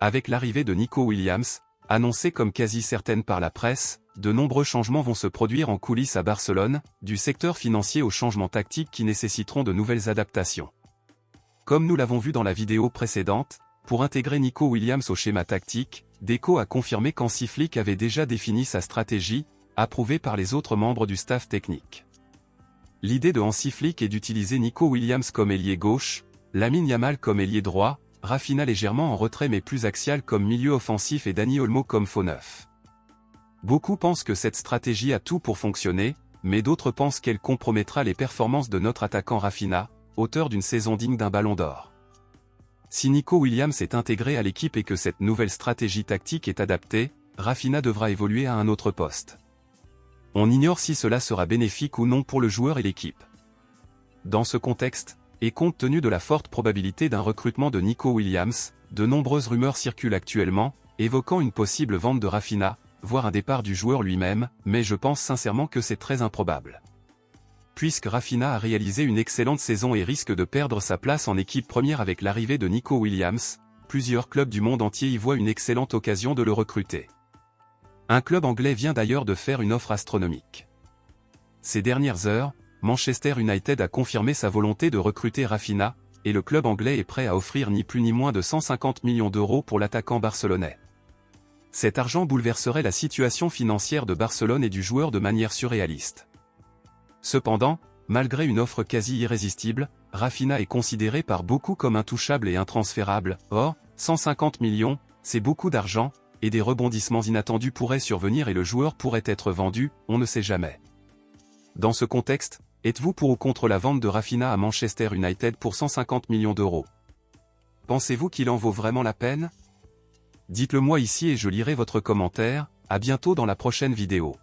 Avec l'arrivée de Nico Williams, annoncée comme quasi certaine par la presse, de nombreux changements vont se produire en coulisses à Barcelone, du secteur financier aux changements tactiques qui nécessiteront de nouvelles adaptations. Comme nous l'avons vu dans la vidéo précédente, pour intégrer Nico Williams au schéma tactique, Deco a confirmé qu'Hansi Flick avait déjà défini sa stratégie, approuvée par les autres membres du staff technique. L'idée de Hansi Flick est d'utiliser Nico Williams comme ailier gauche, Lamine Yamal comme ailier droit, Rafinha légèrement en retrait mais plus axial comme milieu offensif et Dani Olmo comme faux neuf. Beaucoup pensent que cette stratégie a tout pour fonctionner, mais d'autres pensent qu'elle compromettra les performances de notre attaquant Rafinha, auteur d'une saison digne d'un ballon d'or. Si Nico Williams est intégré à l'équipe et que cette nouvelle stratégie tactique est adaptée, Rafinha devra évoluer à un autre poste. On ignore si cela sera bénéfique ou non pour le joueur et l'équipe. Dans ce contexte, et compte tenu de la forte probabilité d'un recrutement de Nico Williams, de nombreuses rumeurs circulent actuellement, évoquant une possible vente de Rafinha, voire un départ du joueur lui-même, mais je pense sincèrement que c'est très improbable. Puisque Rafinha a réalisé une excellente saison et risque de perdre sa place en équipe première avec l'arrivée de Nico Williams, plusieurs clubs du monde entier y voient une excellente occasion de le recruter. Un club anglais vient d'ailleurs de faire une offre astronomique. Ces dernières heures, Manchester United a confirmé sa volonté de recruter Rafinha, et le club anglais est prêt à offrir ni plus ni moins de 150 millions d'euros pour l'attaquant barcelonais. Cet argent bouleverserait la situation financière de Barcelone et du joueur de manière surréaliste. Cependant, malgré une offre quasi irrésistible, Rafinha est considéré par beaucoup comme intouchable et intransférable. Or, 150 millions, c'est beaucoup d'argent, et des rebondissements inattendus pourraient survenir et le joueur pourrait être vendu, on ne sait jamais. Dans ce contexte, êtes-vous pour ou contre la vente de Rafinha à Manchester United pour 150 millions d'euros? Pensez-vous qu'il en vaut vraiment la peine? Dites-le moi ici et je lirai votre commentaire. À bientôt dans la prochaine vidéo.